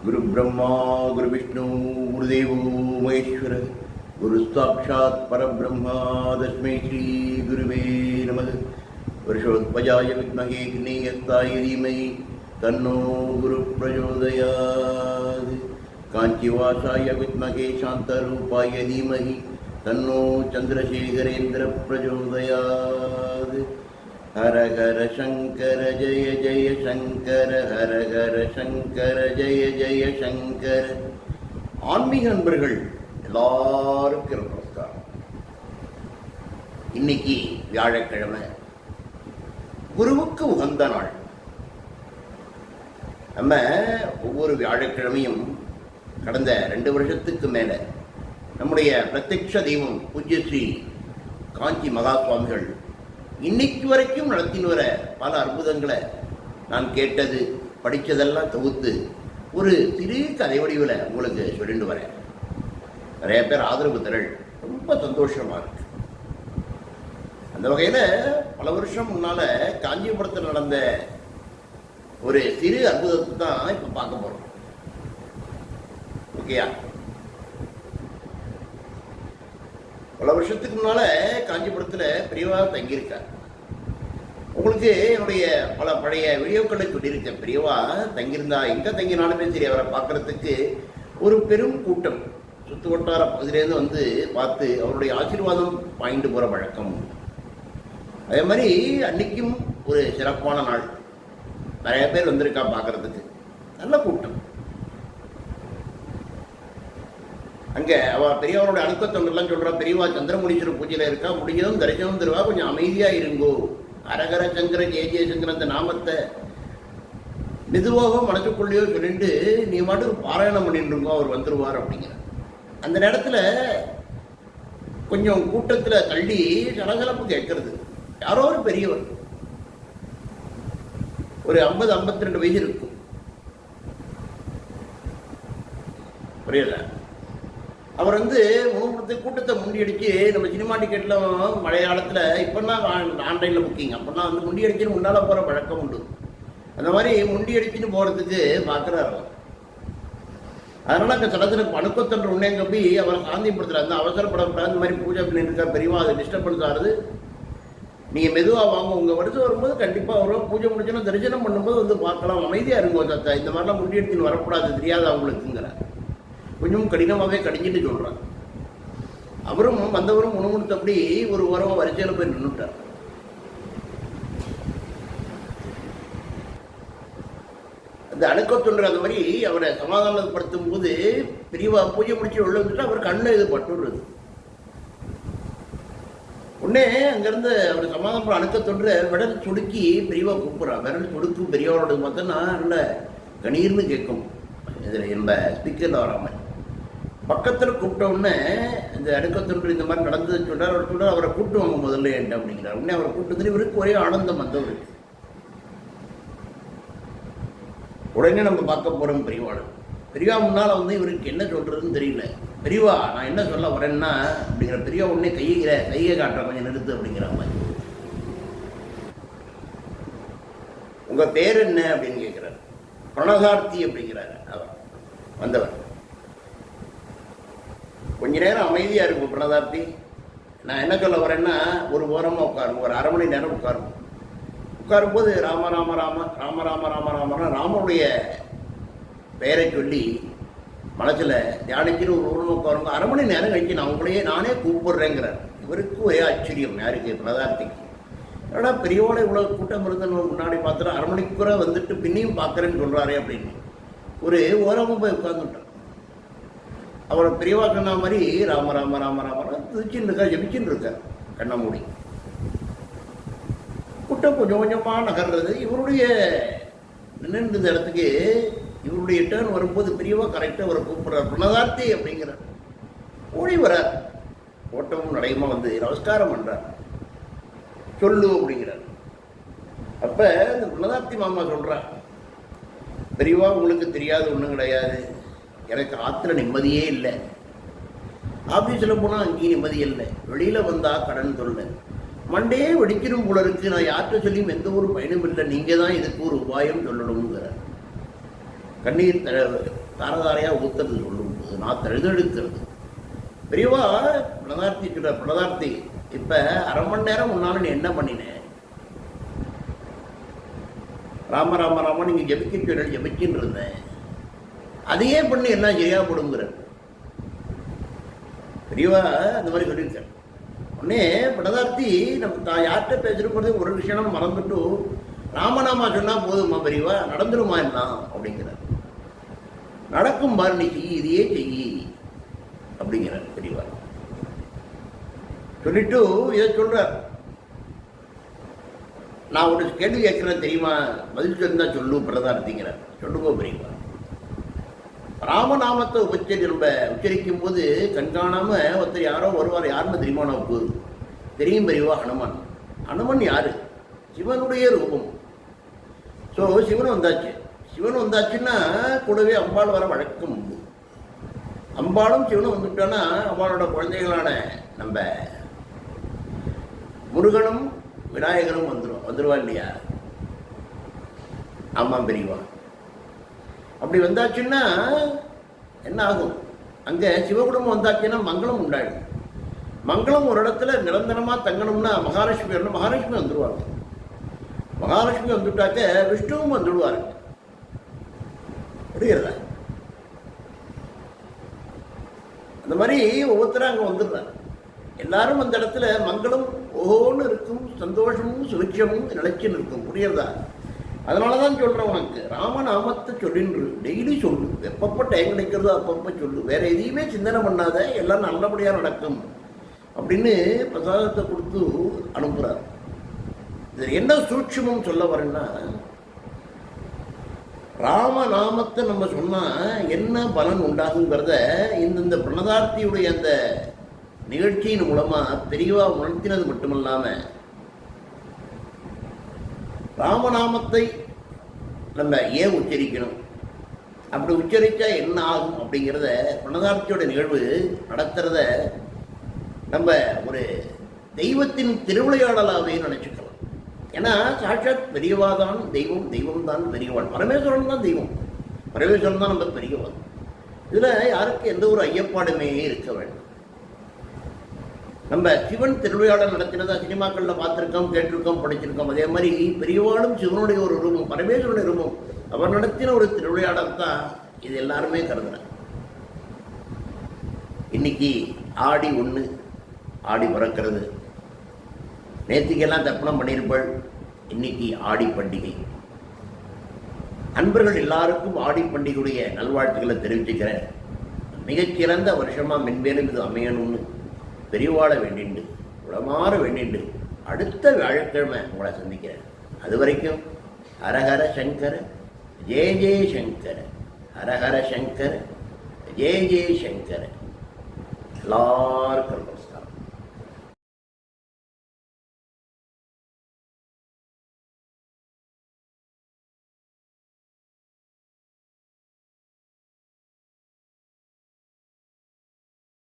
गुरु ब्रह्मा गुरु विष्णु गुरुदेवो महेश्वर गुरु साक्षात् परब्रह्मा तस्मै श्री गुरुवे नमः। वर्षोत्पजाय विद्महे ग्नेयस्ताय धीमहि तन्नो गुरु प्रचोदयात्। कांचीवासाय विद्महे शान्तरूपाय धीमहि तन्नो चन्द्रशेखरेन्द्र प्रचोदयात्। हर हर शंकर जय जय शंकर हर हर शंकर जय जय शंकर। ஆன்மீக நண்பர்கள் எல்லாருக்கும் நமஸ்காரம். இன்னைக்கு வியாழக்கிழமை, குருவுக்கு உகந்த நாள். நம்ம ஒவ்வொரு வியாழக்கிழமையும் கடந்த 2 வருஷத்துக்கு மேல நம்முடைய பிரத்யக்ஷ தெய்வம் பூஜ்ய ஸ்ரீ காஞ்சி மகா சுவாமிகள் இன்னைக்கு வரைக்கும் நடத்தின்னு வர பல அற்புதங்களை நான் கேட்டது படித்ததெல்லாம் தொகுத்து ஒரு சிறு கதை வடிவில் உங்களுக்கு சொல்லிட்டு வரேன். நிறைய பேர் ஆதரவு தரல் ரொம்ப சந்தோஷமாக இருக்கு. அந்த வகையில் பல வருஷம் முன்னால் காஞ்சிபுரத்தில் நடந்த ஒரு சிறு அற்புதத்தை தான் இப்போ பார்க்க போகிறோம். ஓகேயா? பல வருஷத்துக்கு முன்னால காஞ்சிபுரத்தில் பெரியவா தங்கியிருக்கார். உங்களுக்கு என்னுடைய பல பழைய வீடியோக்களை சொல்லியிருக்கேன். பெரியவா தங்கியிருந்தா எங்கே தங்கினாலுமே சரி, அவரை பார்க்கறதுக்கு ஒரு பெரும் கூட்டம் சுற்று வட்டார பகுதியிலேருந்து வந்து பார்த்து அவருடைய ஆசீர்வாதம் வாங்கிட்டு போகிற வழக்கம். அதே மாதிரி அன்னைக்கும் ஒரு சிறப்பான நாள். நிறைய பேர் வந்திருக்கா பார்க்கறதுக்கு, நல்ல கூட்டம். அங்கே அவள் பெரியவரோட அணுக்கத்தொண்டெல்லாம் சொல்கிறா. பெரியவா சந்திரமுனீஸ்வரர் பூஜையில் இருக்கா, முடிஞ்சதும் தரிசனம் தருவா, கொஞ்சம் அமைதியாக இருங்கோ. அரகர சங்கர ஜெய ஜெயசங்கர அந்த நாமத்தை மெதுவாக மனசுக்குள்ளேயோ சொல்லிட்டு நீ மட்டும் பாராயணம் பண்ணிட்டு இருக்கோ, அவர் வந்துடுவார் அப்படிங்கிற. அந்த நேரத்தில் கொஞ்சம் கூட்டத்தில் தள்ளி சலசலப்பு கேட்கறது. யாரோ ஒரு பெரியவர், ஒரு 50-52 வயசு இருக்கும், புரியல. அவர் வந்து கூட்டத்தை முண்டியடிச்சு, நம்ம சினிமா டிக்கெட்லாம் மழையாளத்தில் இப்போல்லாம் ஆன்லைனில் புக்கிங், அப்போல்லாம் வந்து முண்டியடிச்சுன்னு முன்னால் போகிற வழக்கம் உண்டு. அந்த மாதிரி முண்டியடிச்சுன்னு போகிறதுக்கு பார்க்குறாரு. அதனால் அங்கே சடத்தில் அணுக்கத்தொன்று உன்னேங்க போய் அவரை சாந்திப்படுத்துகிறார். அந்த அவசரப்படக்கூடாது, இந்த மாதிரி பூஜை பண்ணியிருக்கா பெரியவா, அதை டிஸ்டர்பன்ஸ் ஆகுது, நீங்கள் மெதுவாக வாங்க, உங்கள் வருஷம் வரும்போது கண்டிப்பாக வரும், பூஜை முடிச்சுன்னா தரிசனம் பண்ணும்போது வந்து பார்க்கலாம், அமைதியாக இருக்கும் தாத்தா, இந்த மாதிரிலாம் முண்டியடிச்சுன்னு வரக்கூடாது, தெரியாது அவங்களுக்குங்கிறார். கொஞ்சம் கடினமாகவே கடிஞ்சிட்டு சொல்கிறார். அவரும் வந்தவரும் முணுமுணுத்தப்படி ஒரு வாரம் வரிசையில் போய் நின்றுட்டார். அந்த அணுக்கத்தொன்று அந்த மாதிரி அவரை சமாதானப்படுத்தும் போது பெரியவா பூஜை முடிச்சு உள்ள வந்துட்டு அவர் கண்ணில் இது பட்டுடுறது. உடனே அங்கேருந்து அவர் சமாதானம் அணுக்கத்தொன்று விரல் சுடுக்கி பெரியவா கூப்பிட்றான். விரல் சுடுக்கும் பெரியவரோட பார்த்தோன்னா நல்ல கணீர்னு கேட்கும். இதில் நம்ம ஸ்பீக்கரில் வராமல் பக்கத்தில் கூப்பிட்ட உடனே இந்த அடுக்கத்தொன்று இந்த மாதிரி நடந்ததுன்னு சொன்னார். அவர் சொன்னார், அவரை கூப்பிட்டுவாங்க முதல்ல என்ன அப்படிங்கிறார். உடனே அவரை கூப்பிட்டு இவருக்கு ஒரே ஆனந்தம் வந்தவருக்கு. உடனே நம்ம பார்க்க போகிறோம் பெரியவாள். பெரியவா முன்னால் வந்து இவருக்கு என்ன சொல்கிறதுன்னு தெரியல. பெரியவா நான் என்ன சொல்ல வரேன்னா அப்படிங்கிற. பெரியவா உடனே கையை காட்டுற கொஞ்சம் நிறுத்து அப்படிங்கிற மாதிரி. உங்கள் பேர் என்ன அப்படின்னு கேட்குறாரு. பிரணதார்த்தி அப்படிங்கிறாரு அவர் வந்தவர். கொஞ்ச நேரம் அமைதியாக இருக்கும் பிரணதார்த்தி. நான் என்ன சொல்ல வரேன்னா, ஒரு ஓரமாக உட்காரும், ஒரு 1/2 மணி நேரம் உட்காரும். உட்காரும்போது ராம ராம ராம ராம ராம ராம ராம ராமனுடைய பெயரை சொல்லி மனசில் தியானிச்சுன்னு ஒரு ஊரில் உட்காருங்க. 1/2 மணி நேரம் கழிச்சு நான் உங்களையே நானே கூப்பிடுறேங்கிறார். இவருக்கு ஒரே ஆச்சரியம். யாருக்கு? பிரணதார்த்திக்கு. ஏன்னா பெரியவோட இவ்வளோ கூட்டம் இருந்து முன்னாடி பார்த்துட்டு 1/2 மணிக்கூட வந்துட்டு பின்னையும் பார்க்குறேன்னு சொல்கிறாரே அப்படின்னு ஒரு ஓரமாக போய் உட்காந்துட்டார். அவரை பெரியவா சொன்ன மாதிரி ராம ராம ராம ராம துதிச்சுன்னு இருக்கா, ஜபிச்சுன்னு இருக்கார் கண்ணை மூடி. கூட்டம் கொஞ்சம் கொஞ்சமாக நகர்றது. இவருடைய நின்று இடத்துக்கு இவருடைய டேர்ன் வரும்போது பெரியவா கரெக்டாக அவரை கூப்பிட்றார். பிரணதார்த்தி அப்படிங்கிறார். ஓடி வரார். ஓட்டமும் நடையுமா வந்து நமஸ்காரம் பண்ணுறார். சொல்லு அப்படிங்கிறார். அப்போ இந்த பிரணதார்த்தி மாமா சொல்கிறார், பெரியவா உங்களுக்கு தெரியாது ஒன்றும் கிடையாது, எனக்கு ஆற்றுல நிம்மதியே இல்லை, ஆஃபீஸில் போனால் அங்கேயும் நிம்மதி இல்லை, வெளியில் வந்தால் கடன் தொல்லை, மண்டையே வெடிக்கணும் போல இருக்கு, நான் யார்கிட்ட சொல்லியும் எந்த ஒரு பயனும் இல்லை, நீங்கள் தான் இதுக்கு ஒரு உபாயம் சொல்லணுங்கிறார். கண்ணீர் தாரதாரையாக ஊத்துறது சொல்லும்போது நான் தழுதெடுக்கிறது. பெரியவா பிரதார்த்தி சொல்ற, பிரதார்த்தி இப்போ அரை மணி நேரம் முன்னாலும் நீ என்ன பண்ணினேன்? ராம ராம ராம நீங்கள் ஜபிக்க சொல்லி ஜபிச்சுன்னு இருந்தேன், அதையே பண்ணி எல்லாம் சரியா போடுங்கிற பெரியவா அந்த மாதிரி சொல்லியிருக்காரு. உடனே பிரதார்த்தி நம்ம தான் யார்கிட்ட பேசுறது ஒரு விஷயம் மறந்துட்டு ராமநாமா சொன்னா போதுமா பெரியவா, நடந்துருமா என்ன அப்படிங்கிறார். நடக்கும் பாரு, நீ செய்யி, இதையே செய்யி அப்படிங்கிறார் பெரியவா. சொல்லிட்டு இதை சொல்றார், நான் ஒரு கேள்வி கேட்கிறேன் தெரியுமா, பதில் சொன்னா சொல்லு பிரதார்த்திங்கிறார். சொல்லுங்க பெரியவா. ராமநாமத்தை உச்சரிக்கும் போது கண்காணாம ஒருத்தர் யாரோ வருவார். யாருன்னு தெரியுமா? நமக்கு தெரியும் பெரியவா, ஹனுமான். ஹனுமன் யாரு? சிவனுடைய ரூபம். ஸோ சிவன் வந்தாச்சு. சிவன் வந்தாச்சுன்னா கூடவே அம்பாள் வர வழக்கம் உண்டு. அம்பாளும் சிவனும் வந்துட்டோன்னா அம்பாளோட குழந்தைகளான நம்ம முருகனும் விநாயகரும் வந்துருவா இல்லையா? ஆமாம் பெரியவா. அப்படி வந்தாச்சுன்னா என்ன ஆகும்? அங்கே சிவகுடும்பம் வந்தாச்சுன்னா மங்களம் உண்டாயிடும். மங்களம் ஒரு இடத்துல நிரந்தரமாக தங்கணும்னா மகாலட்சுமி வரணும். மகாலட்சுமி வந்துடுவாங்க. மகாலட்சுமி வந்துட்டாக்க விஷ்ணுவும் வந்துடுவாரு. புரியுறதா? அந்த மாதிரி ஒவ்வொருத்தரும் அங்கே வந்துடுறாங்க. எல்லாரும் அந்த இடத்துல மங்களம் ஓன்னு இருக்கும், சந்தோஷமும் சுபிட்சமும் நிலைச்சுன்னு இருக்கும். புரியுறதா? அதனால தான் சொல்கிறேன், உனக்கு ராமநாமத்தை சொல்லின்று டெய்லி சொல்லு. எப்பப்போ டைம் கிடைக்கிறதோ அப்பப்போ சொல்லு. வேற எதையுமே சிந்தனை பண்ணாத, எல்லாம் நல்லபடியாக நடக்கும் அப்படின்னு பிரசாதத்தை கொடுத்து அனுப்புகிறார். இது என்ன சூட்சமும் சொல்ல வரேன்னா, ராமநாமத்தை நம்ம சொன்னால் என்ன பலன் உண்டாகுங்கிறத இந்த பிரணதார்த்தியுடைய அந்த நிகழ்ச்சியின் மூலமாக பெரியவா உணர்த்தினது மட்டுமில்லாமல், ராமநாமத்தை நம்ம ஏன் உச்சரிக்கணும், அப்படி உச்சரித்தா என்ன ஆகும் அப்படிங்கிறத பிரணதார்த்தியோட நிகழ்வு நடத்துறத நம்ம ஒரு தெய்வத்தின் திருவிளையாடலாகவே நினச்சிக்கலாம். ஏன்னா சாட்சாத் பெரியவாதான் தெய்வம், தெய்வம் தான் பெரியவாள். பரமேஸ்வரன் தான் தெய்வம், பரமேஸ்வரன் தான் நம்ம பெரியவாள். இதில் யாருக்கு எந்த ஒரு ஐயப்பாடுமே இருக்க வேண்டும். நம்ம சிவன் திருவிளையாடல் நடத்தினதா சினிமாக்களில் பார்த்துருக்கோம், கேட்டிருக்கோம், படிச்சிருக்கோம். அதே மாதிரி பெரியவாளும் சிவனுடைய ஒரு ரூபம், பரமேஸ்வரனுடைய ரூபம். அவர் நடத்தின ஒரு திருவிளையாடல் தான் இது. எல்லாருமே கருதுறேன். இன்னைக்கு ஆடி 1, ஆடி பிறக்கிறது. நேற்றுக்கெல்லாம் தர்ப்பணம் பண்ணியிருப்பாள். இன்னைக்கு ஆடி பண்டிகை. அன்பர்கள் எல்லாருக்கும் ஆடி பண்டிகையுடைய நல்வாழ்த்துக்களை தெரிவிச்சுக்கிறேன். மிகச்சிறந்த வருஷமாக மென்மேலும் இது அமையணும்னு பெரியவாழ வேண்டிண்டு, உளமாற வேண்டிண்டு அடுத்த வியாழக்கிழமை உங்களை சந்திக்கிறேன். அது வரைக்கும் ஹரஹர சங்கர ஜெய ஜெய சங்கர, ஹரஹர சங்கர ஜெய ஜெய சங்கர. எல்லாருக்கும்